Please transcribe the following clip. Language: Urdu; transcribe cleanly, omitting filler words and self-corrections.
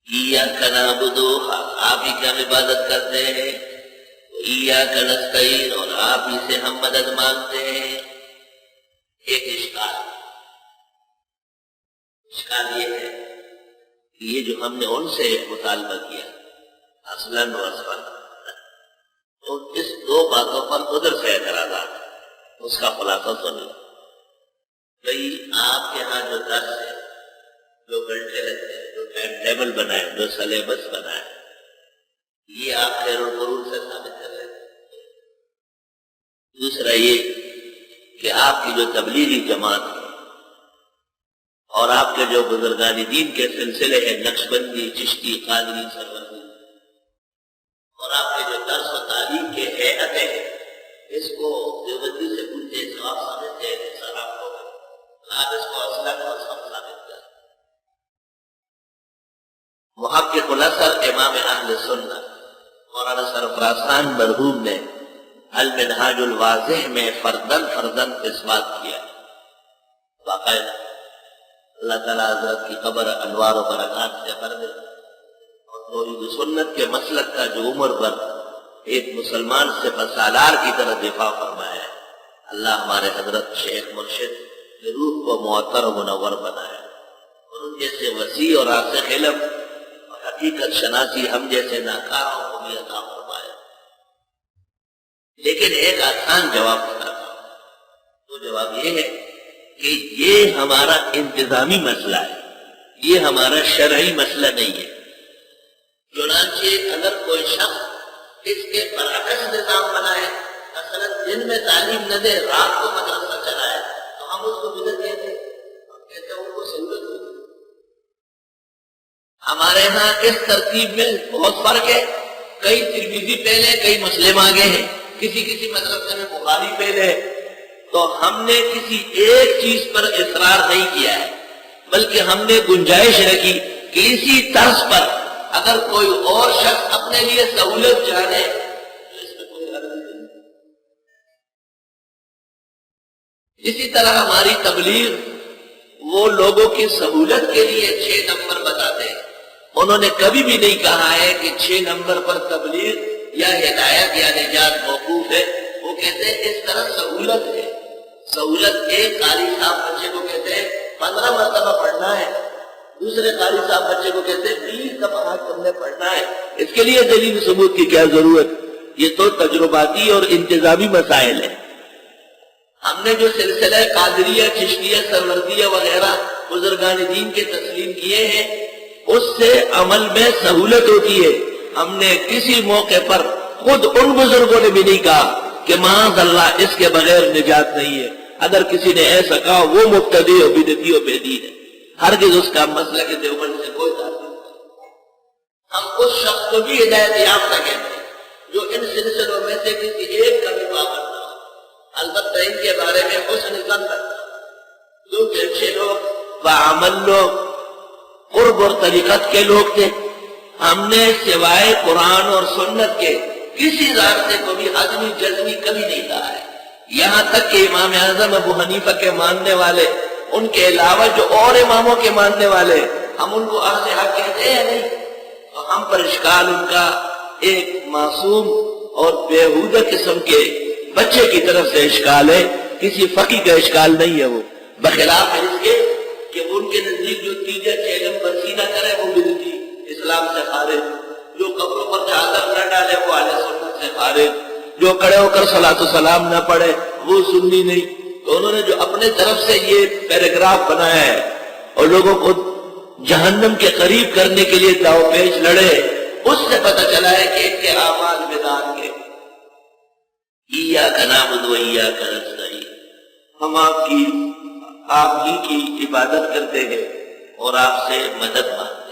ایاک نعبد، آپ ہی کی ہم عبادت کرتے ہیں، ایاک نستعین، اور آپ ہی سے ہم مدد مانگتے ہیں۔ ایک اشکال یہ ہے کہ یہ جو ہم نے ان سے مطالبہ کیا اصلاً و اصلاً، تو اس دو باتوں پر ادھر سے اعتراضات، اس کا خلاصہ سنیں۔ بھئی آپ کے ہاں جو درس ہے، جو گھنٹے لگتے ہیں، جو ٹائم ٹیبل بنائے، جو سلیبس بنائے، یہ آپ خیر القرون سے ثابت کر رہے ہیں۔ دوسرا یہ کہ آپ کی جو تبلیغی جماعت ہے اور آپ کے جو بزرگان دین کے سلسلے ہیں، نقشبندی، چشتی، قادری، سروردی، اور آپ کے جو درس و تعلیم کے ہیئتیں ہیں، اس کو دیوبندی سے پوچھتے ثواب سمجھتے ہیں کہ سر آپ کو آپ اس کو اصلاً و اصلاً ثابت کر۔ محقق الاثر امام اہل سنت مولانا سرفرازخان مرحوم نے المنہاج الواضح میں فردن فردن اس بات کیا، باقاعدہ اللہ تعالیٰ حضرت کی قبر انوار و برکات سے بھر دے، اور توحید سنت کے مسلک کا جو عمر بھر ایک مسلمان سے سالار کی طرح دفاع فرمایا ہے، اللہ ہمارے حضرت شیخ مرشد کی روح کو معطر و منور بنایا، اور ان جیسے وسیع اور راسخ علم اور حقیقت شناسی ہم جیسے ناکاروں کو بھی عطا فرمایا۔ لیکن ایک آسان جواب بتاتا ہوں، تو جواب یہ ہے کہ یہ ہمارا انتظامی مسئلہ ہے، یہ ہمارا شرعی مسئلہ نہیں ہے۔ چنانچہ اگر کوئی شخص اس کے برعکس نظام بنائے، مثلا دن میں تعلیم نہ دے، رات کو مدرسہ چلائے، تو ہم اس کو بدعت کہتے ہیں، ہم کہتے ہیں ان کو سہولت ہوتی ہے۔ ہمارے ہاں اس ترتیب میں بہت فرق ہے، کئی ترمذی پہلے، کئی مسلم آگے ہیں، کسی مدرسے میں بخاری پہلے، تو ہم نے کسی ایک چیز پر اصرار نہیں کیا ہے، بلکہ ہم نے گنجائش رکھی کہ اسی طرز پر اگر کوئی اور شخص اپنے لیے سہولت چاہے تو اس میں کوئی حرج نہیں۔ اسی طرح ہماری تبلیغ وہ لوگوں کی سہولت کے لیے 6 نمبر بتاتے ہیں، انہوں نے کبھی بھی نہیں کہا ہے کہ 6 نمبر پر تبلیغ یا ہدایت یا نجات موقوف ہے۔ وہ کہتے ہیں اس طرح سہولت ہے، سہولت ایک قاری صاحب بچے کو کہتے ہیں 15 مرتبہ پڑھنا ہے، دوسرے قاری صاحب بچے کو کہتے ہیں 20 دفعہ تم نے پڑھنا ہے۔ اس کے لیے دلیل ثبوت کی کیا ضرورت؟ یہ تو تجرباتی اور انتظامی مسائل ہیں۔ ہم نے جو سلسلہ قادریہ، چشتیہ، سروردیہ وغیرہ بزرگان دین کے تسلیم کیے ہیں، اس سے عمل میں سہولت ہوتی ہے۔ ہم نے کسی موقع پر خود ان بزرگوں نے بھی نہیں کہا کہ معاذ اللہ اس کے بغیر نجات نہیں ہے۔ اگر کسی نے ایسا کہا وہ مبتدی و بدعتی و بے دین ہے، ہرگز اس کا مسئلہ کے دیوبند سے کوئی تعلق نہیں۔ ہم اس شخص کو بھی ہدایت یافتہ کہتے ہیں جو ان سلسلوں میں سے کسی ایک کا بھی پابند نہ ہو، البتہ ان کے بارے میں حسن ظن رکھتا ہو، جو کہ اچھے لوگ، باعمل لوگ، قرب اور طریقت کے لوگ تھے۔ ہم نے سوائے قرآن اور سنت کے کسی راستے کو بھی حتمی جزمی کبھی نہیں کہا ہے۔ یہاں تک کہ امام اعظم ابو حنیفہ کے ماننے والے، ان کے علاوہ جو اور اماموں کے ماننے والے، ہم ان کو اہل حق کہتے ہیں نہیں، تو ہم پر اشکال ان کا ایک معصوم اور بیہودہ قسم کے بچے کی طرف سے اشکال ہے، کسی فقی کا اشکال نہیں ہے۔ وہ بخلاف اس کے کہ ان کے نزدیک جو تیجا چیلم برسی نہ کرے وہ بدعتی، اسلام سے خارج، جو قبروں پر چادر نہ ڈالے وہ اہل سنت سے خارج، جو کھڑے ہو کر صلاۃ و سلام نہ پڑھے وہ سنی نہیں۔ تو انہوں نے جو اپنے طرف سے یہ پیراگراف بنایا ہے اور لوگوں کو جہنم کے قریب کرنے کے لیے داؤ پیچ لڑے، اس سے پتہ چلا ہے کہ ان کے اعمال بدعت کے۔ ایاک نعبد و ایاک نستعین، ہم آپ ہی کی عبادت کرتے ہیں اور آپ سے مدد مانگتے ہیں۔